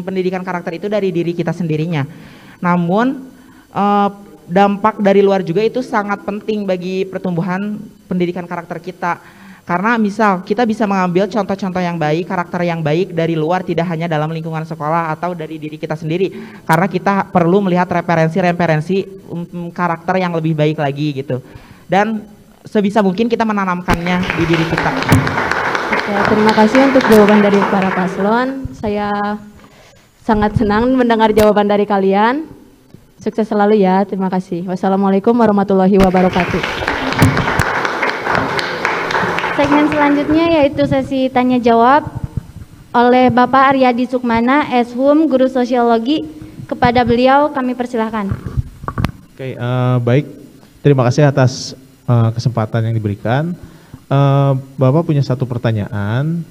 [SPEAKER 9] pendidikan karakter itu dari diri kita sendirinya. Namun dampak dari luar juga itu sangat penting bagi pertumbuhan pendidikan karakter kita. Karena misal kita bisa mengambil contoh-contoh yang baik, karakter yang baik dari luar, tidak hanya dalam lingkungan sekolah atau dari diri kita sendiri. Karena kita perlu melihat referensi karakter yang lebih baik lagi gitu. Dan sebisa mungkin kita menanamkannya di diri kita.
[SPEAKER 11] Oke, terima kasih untuk jawaban dari para paslon. Saya sangat senang mendengar jawaban dari kalian. Sukses selalu ya, terima kasih. Wassalamualaikum warahmatullahi wabarakatuh.
[SPEAKER 2] Segmen selanjutnya yaitu sesi tanya jawab oleh Bapak Aryadi Sukmana, Eshum, Guru Sosiologi. Kepada beliau kami persilahkan.
[SPEAKER 12] Oke, baik. Terima kasih atas kesempatan yang diberikan. Bapak punya satu pertanyaan,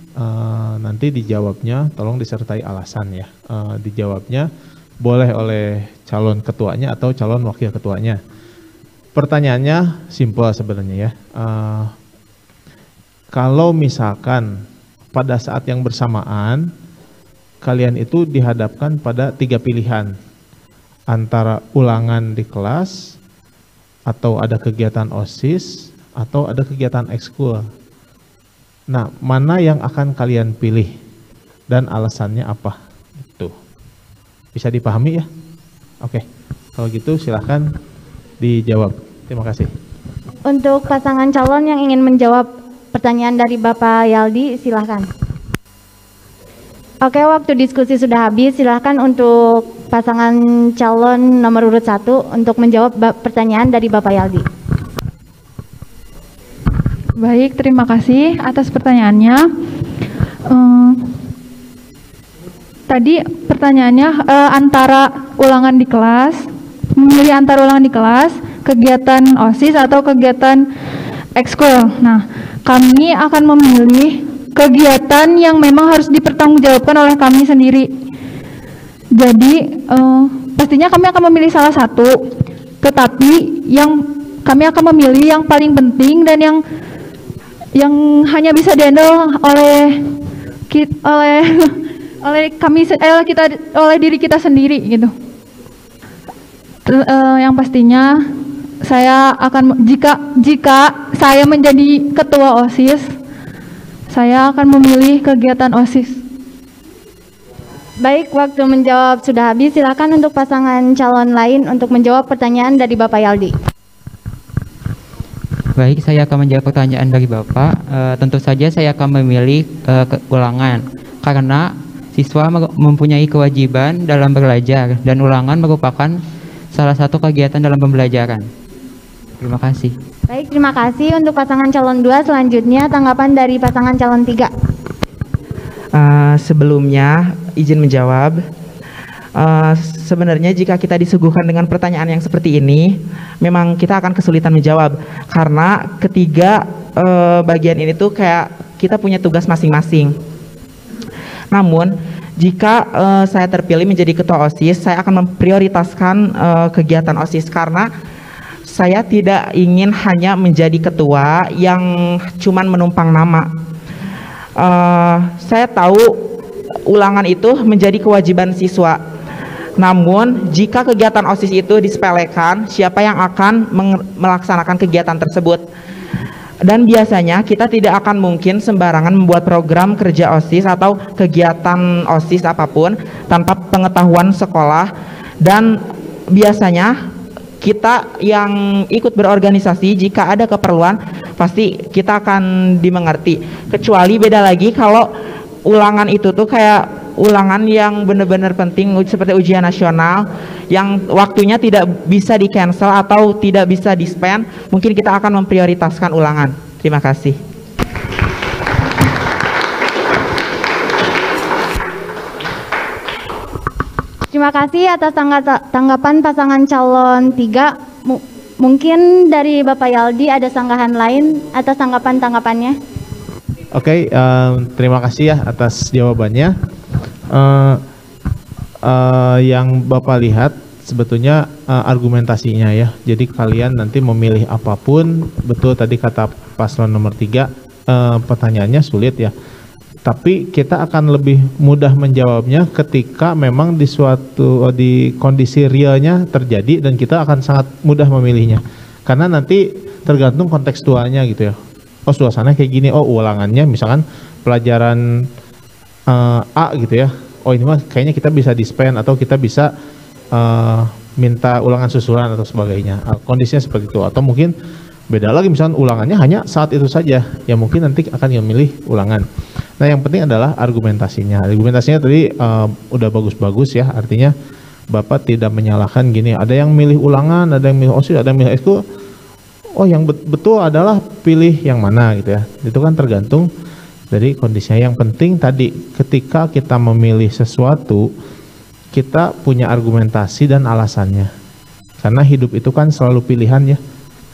[SPEAKER 12] nanti dijawabnya tolong disertai alasan ya. Dijawabnya boleh oleh calon ketuanya atau calon wakil ketuanya. Pertanyaannya simpel sebenarnya ya. Kalau misalkan pada saat yang bersamaan kalian itu dihadapkan pada 3 pilihan, antara ulangan di kelas, atau ada kegiatan OSIS, atau ada kegiatan ekskul. Nah, mana yang akan kalian pilih dan alasannya apa? Itu bisa dipahami ya? Oke, kalau gitu silahkan dijawab. Terima kasih.
[SPEAKER 2] Untuk pasangan calon yang ingin menjawab pertanyaan dari Bapak Yaldi, silahkan. Oke, waktu diskusi sudah habis. Silahkan untuk pasangan calon nomor urut 1 untuk menjawab pertanyaan dari Bapak Yaldi.
[SPEAKER 4] Baik, terima kasih atas pertanyaannya. Tadi pertanyaannya antara ulangan di kelas, memilih antara ulangan di kelas, kegiatan OSIS atau kegiatan ekskul. Nah, kami akan memilih kegiatan yang memang harus dipertanggungjawabkan oleh kami sendiri. Jadi pastinya kami akan memilih salah satu, tetapi yang kami akan memilih yang paling penting dan yang hanya bisa dihandle oleh diri kita sendiri gitu. Yang pastinya saya akan jika saya menjadi ketua OSIS, saya akan memilih kegiatan OSIS.
[SPEAKER 2] Baik, waktu menjawab sudah habis. Silakan untuk pasangan calon lain untuk menjawab pertanyaan dari Bapak Yaldi.
[SPEAKER 8] Baik, saya akan menjawab pertanyaan dari Bapak. Tentu saja saya akan memilih ulangan karena siswa mempunyai kewajiban dalam belajar dan ulangan merupakan salah satu kegiatan dalam pembelajaran. Terima kasih.
[SPEAKER 2] Baik, terima kasih. Untuk pasangan calon 2 selanjutnya tanggapan dari pasangan calon 3.
[SPEAKER 9] Sebelumnya izin menjawab. Sebenarnya jika kita disuguhkan dengan pertanyaan yang seperti ini, memang kita akan kesulitan menjawab karena ketiga bagian ini tuh kayak kita punya tugas masing-masing. Namun jika saya terpilih menjadi ketua OSIS, saya akan memprioritaskan kegiatan OSIS karena saya tidak ingin hanya menjadi ketua yang cuman menumpang nama. Saya tahu ulangan itu menjadi kewajiban siswa. Namun jika kegiatan OSIS itu disepelekan, siapa yang akan melaksanakan kegiatan tersebut? Dan biasanya kita tidak akan mungkin sembarangan membuat program kerja OSIS atau kegiatan OSIS apapun tanpa pengetahuan sekolah. Dan biasanya kita yang ikut berorganisasi, jika ada keperluan pasti kita akan dimengerti. Kecuali beda lagi kalau ulangan itu tuh kayak ulangan yang benar-benar penting seperti ujian nasional yang waktunya tidak bisa di cancel atau tidak bisa di spend, mungkin kita akan memprioritaskan ulangan. Terima kasih.
[SPEAKER 2] Terima kasih atas tanggapan pasangan calon 3. Mungkin dari Bapak Yaldi ada sanggahan lain atas tanggapan-tanggapannya.
[SPEAKER 12] Oke, terima kasih ya atas jawabannya. Yang Bapak lihat sebetulnya argumentasinya ya. Jadi kalian nanti memilih apapun, betul tadi kata paslon nomor 3, pertanyaannya sulit ya. Tapi kita akan lebih mudah menjawabnya ketika memang di kondisi realnya terjadi dan kita akan sangat mudah memilihnya. Karena nanti tergantung kontekstualnya gitu ya. Oh, suasana kayak gini, oh ulangannya misalkan pelajaran A gitu ya. Oh, ini mah kayaknya kita bisa dispen atau kita bisa minta ulangan susulan atau sebagainya. Kondisinya seperti itu. Atau mungkin beda lagi, misalkan ulangannya hanya saat itu saja, ya mungkin nanti akan memilih ulangan. Nah, yang penting adalah argumentasinya. Argumentasinya tadi udah bagus-bagus ya, artinya Bapak tidak menyalahkan gini, ada yang milih ulangan, ada yang milih OSIS, ada yang milih ekskul. Oh, yang betul adalah pilih yang mana gitu ya. Itu kan tergantung dari kondisinya. Yang penting tadi ketika kita memilih sesuatu, kita punya argumentasi dan alasannya. Karena hidup itu kan selalu pilihan ya.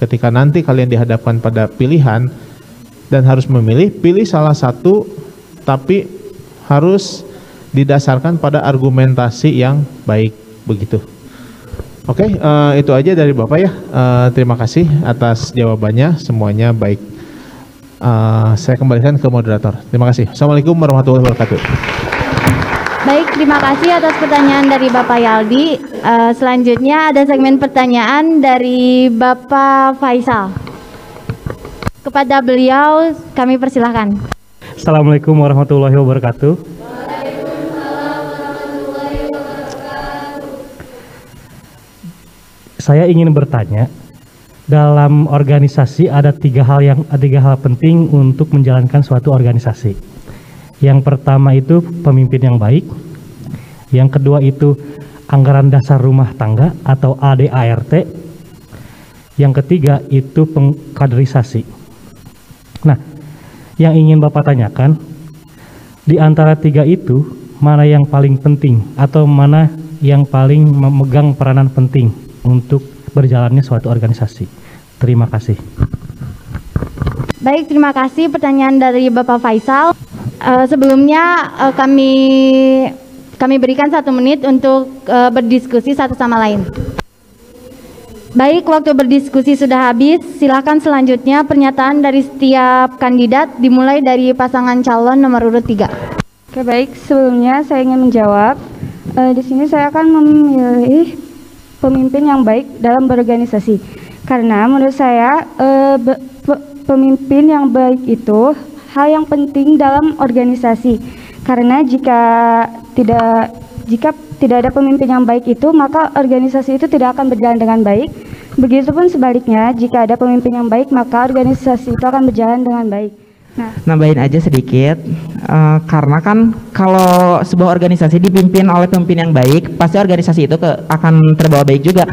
[SPEAKER 12] Ketika nanti kalian dihadapkan pada pilihan dan harus memilih, pilih salah satu tapi harus didasarkan pada argumentasi yang baik begitu. Oke, itu aja dari Bapak ya. Terima kasih atas jawabannya, semuanya baik. Saya kembalikan ke moderator. Terima kasih. Assalamualaikum warahmatullahi wabarakatuh.
[SPEAKER 2] Baik, terima kasih atas pertanyaan dari Bapak Yaldi. Selanjutnya ada segmen pertanyaan dari Bapak Faisal. Kepada beliau kami persilahkan.
[SPEAKER 13] Assalamualaikum warahmatullahi wabarakatuh. Saya ingin bertanya, dalam organisasi ada tiga hal penting untuk menjalankan suatu organisasi. Yang pertama itu pemimpin yang baik, yang kedua itu anggaran dasar rumah tangga atau ADART, yang ketiga itu pengkaderisasi. Nah, yang ingin Bapak tanyakan, di antara tiga itu, mana yang paling penting atau mana yang paling memegang peranan penting untuk berjalannya suatu organisasi? Terima kasih.
[SPEAKER 2] Baik, terima kasih pertanyaan dari Bapak Faisal. Sebelumnya kami berikan 1 menit untuk berdiskusi satu sama lain. Baik, waktu berdiskusi sudah habis. Silakan selanjutnya pernyataan dari setiap kandidat dimulai dari pasangan calon nomor urut 3.
[SPEAKER 10] Oke, baik. Sebelumnya saya ingin menjawab. Di sini saya akan memilih pemimpin yang baik dalam berorganisasi. Karena menurut saya pemimpin yang baik itu hal yang penting dalam organisasi. Karena jika tidak ada pemimpin yang baik itu, maka organisasi itu tidak akan berjalan dengan baik. Begitupun sebaliknya, jika ada pemimpin yang baik, maka organisasi itu akan berjalan dengan baik.
[SPEAKER 9] Nambahin aja sedikit, karena kan kalau sebuah organisasi dipimpin oleh pemimpin yang baik, pasti organisasi itu akan terbawa baik juga.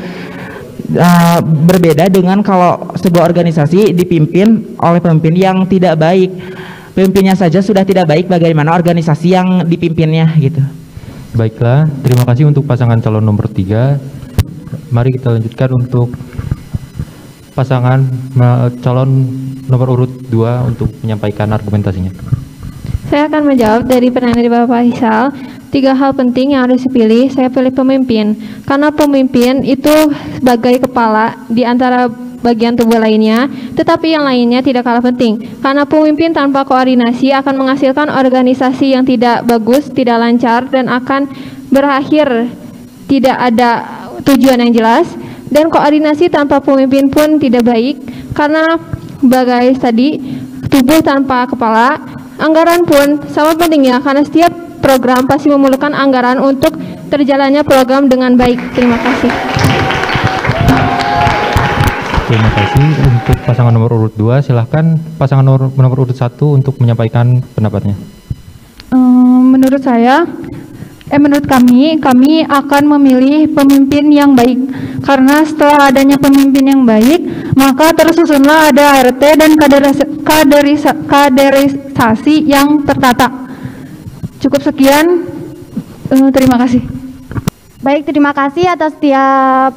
[SPEAKER 9] Berbeda dengan kalau sebuah organisasi dipimpin oleh pemimpin yang tidak baik, pemimpinnya saja sudah tidak baik, bagaimana organisasi yang dipimpinnya gitu.
[SPEAKER 3] Baiklah, terima kasih untuk pasangan calon nomor 3. Mari kita lanjutkan untuk pasangan calon nomor urut 2 untuk menyampaikan argumentasinya.
[SPEAKER 7] Saya akan menjawab dari pertanyaan dari Bapak Faisal. 3 hal penting yang harus dipilih, saya pilih pemimpin. Karena pemimpin itu sebagai kepala di antara bagian tubuh lainnya, tetapi yang lainnya tidak kalah penting. Karena pemimpin tanpa koordinasi akan menghasilkan organisasi yang tidak bagus, tidak lancar, dan akan berakhir tidak ada tujuan yang jelas. Dan koordinasi tanpa pemimpin pun tidak baik, karena bagai tadi, tubuh tanpa kepala, anggaran pun sama pentingnya, karena setiap program pasti memerlukan anggaran untuk terjalannya program dengan baik. Terima kasih.
[SPEAKER 3] Terima kasih untuk pasangan nomor urut 2. Silahkan pasangan nomor urut 1 untuk menyampaikan pendapatnya.
[SPEAKER 4] Menurut kami akan memilih pemimpin yang baik. Karena setelah adanya pemimpin yang baik, maka tersusunlah ada ART dan kaderisasi yang tertata. Cukup sekian, terima kasih.
[SPEAKER 2] Baik, terima kasih atas setiap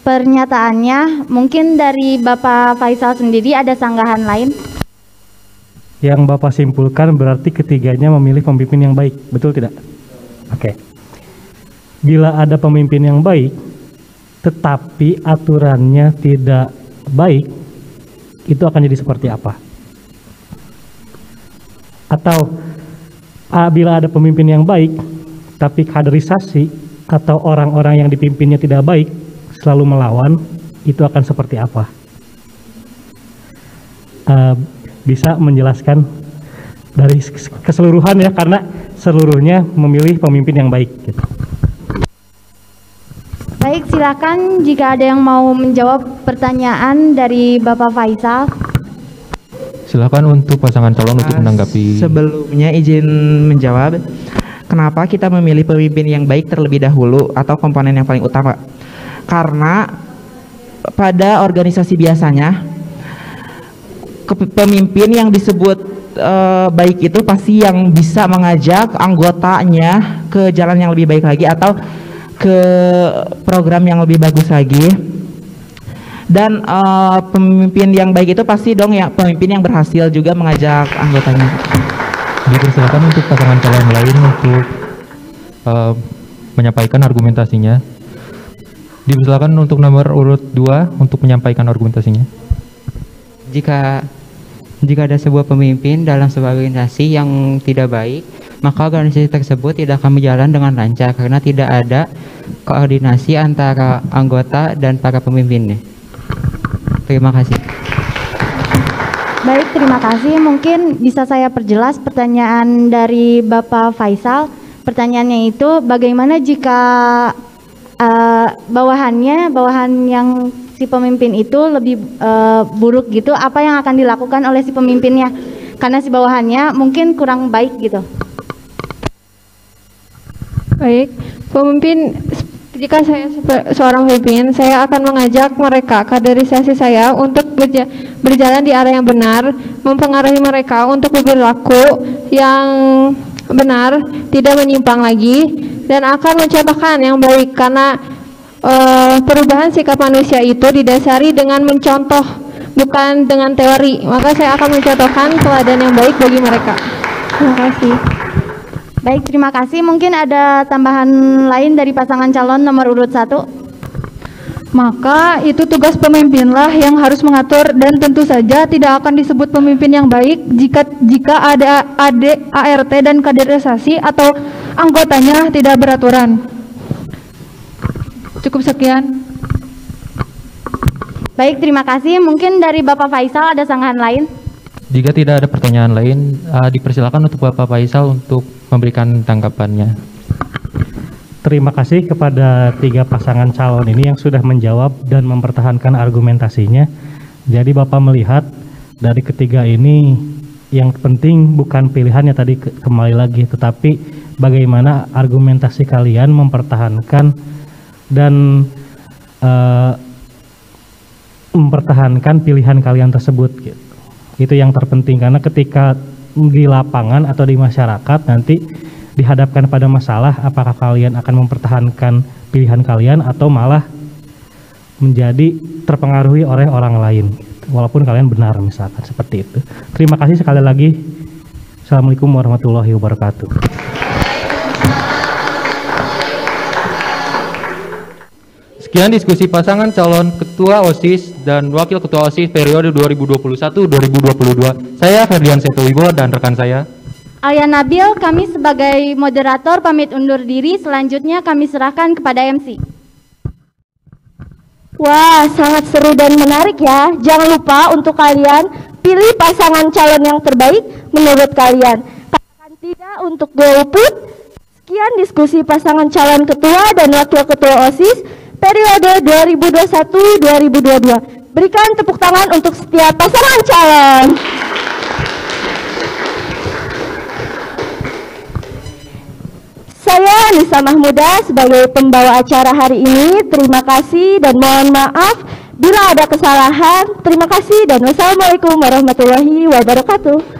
[SPEAKER 2] pernyataannya. Mungkin dari Bapak Faisal sendiri ada sanggahan lain?
[SPEAKER 13] Yang Bapak simpulkan berarti ketiganya memilih pemimpin yang baik, betul tidak? Oke. Bila ada pemimpin yang baik, tetapi aturannya tidak baik, itu akan jadi seperti apa? Atau bila ada pemimpin yang baik, tapi kaderisasi atau orang-orang yang dipimpinnya tidak baik, selalu melawan, itu akan seperti apa? Bisa menjelaskan dari keseluruhan ya, karena seluruhnya memilih pemimpin yang baik gitu.
[SPEAKER 2] Baik, silakan jika ada yang mau menjawab pertanyaan dari Bapak Faisal.
[SPEAKER 3] Silakan untuk pasangan calon untuk menanggapi.
[SPEAKER 9] Sebelumnya izin menjawab, kenapa kita memilih pemimpin yang baik terlebih dahulu atau komponen yang paling utama? Karena pada organisasi biasanya pemimpin yang disebut baik itu pasti yang bisa mengajak anggotanya ke jalan yang lebih baik lagi atau ke program yang lebih bagus lagi. Dan pemimpin yang baik itu pasti dong ya pemimpin yang berhasil juga mengajak anggotanya.
[SPEAKER 3] Dipersilakan untuk pasangan calon lain untuk menyampaikan argumentasinya. Dipersilakan untuk nomor urut 2 untuk menyampaikan argumentasinya.
[SPEAKER 8] Jika ada sebuah pemimpin dalam sebuah organisasi yang tidak baik, maka organisasi tersebut tidak akan berjalan dengan lancar karena tidak ada koordinasi antara anggota dan para pemimpinnya. Terima kasih.
[SPEAKER 2] Baik, terima kasih. Mungkin bisa saya perjelas pertanyaan dari Bapak Faisal. Pertanyaannya itu, bagaimana jika bawahan yang si pemimpin itu lebih buruk gitu, apa yang akan dilakukan oleh si pemimpinnya? Karena si bawahannya mungkin kurang baik gitu.
[SPEAKER 7] Baik, pemimpin, jika saya seorang pemimpin, saya akan mengajak mereka, kaderisasi saya, untuk berjalan di arah yang benar, mempengaruhi mereka untuk berlaku yang benar, tidak menyimpang lagi, dan akan mencontohkan yang baik karena perubahan sikap manusia itu didasari dengan mencontoh, bukan dengan teori. Maka saya akan mencontohkan teladan yang baik bagi mereka. Terima kasih.
[SPEAKER 2] Baik, terima kasih. Mungkin ada tambahan lain dari pasangan calon nomor urut 1.
[SPEAKER 4] Maka itu tugas pemimpinlah yang harus mengatur, dan tentu saja tidak akan disebut pemimpin yang baik jika ada ART dan kaderisasi atau anggotanya tidak beraturan. Cukup sekian.
[SPEAKER 2] Baik, terima kasih. Mungkin dari Bapak Faisal ada sanggahan lain?
[SPEAKER 3] Jika tidak ada pertanyaan lain, dipersilakan untuk Bapak Faisal untuk memberikan tanggapannya.
[SPEAKER 13] Terima kasih kepada 3 pasangan calon ini yang sudah menjawab dan mempertahankan argumentasinya. Jadi Bapak melihat dari ketiga ini yang penting bukan pilihannya tadi kembali lagi, tetapi bagaimana argumentasi kalian mempertahankan dan mempertahankan pilihan kalian tersebut gitu. Itu yang terpenting, karena ketika di lapangan atau di masyarakat nanti dihadapkan pada masalah, apakah kalian akan mempertahankan pilihan kalian atau malah menjadi terpengaruhi oleh orang lain walaupun kalian benar, misalkan seperti itu. Terima kasih sekali lagi. Assalamualaikum warahmatullahi wabarakatuh.
[SPEAKER 3] Sekian diskusi pasangan calon Ketua OSIS dan Wakil Ketua OSIS periode 2021-2022. Saya Ferdian Setowibo dan rekan saya
[SPEAKER 2] Alia Nabil. Kami sebagai moderator pamit undur diri. Selanjutnya kami serahkan kepada MC.
[SPEAKER 1] Wah, sangat seru dan menarik ya. Jangan lupa untuk kalian pilih pasangan calon yang terbaik menurut kalian. Katakan tidak untuk golput. Sekian diskusi pasangan calon ketua dan wakil ketua OSIS periode 2021-2022. Berikan tepuk tangan untuk setiap pasangan calon. Saya Nisa Mahmuda sebagai pembawa acara hari ini. Terima kasih dan mohon maaf bila ada kesalahan. Terima kasih dan wassalamualaikum warahmatullahi wabarakatuh.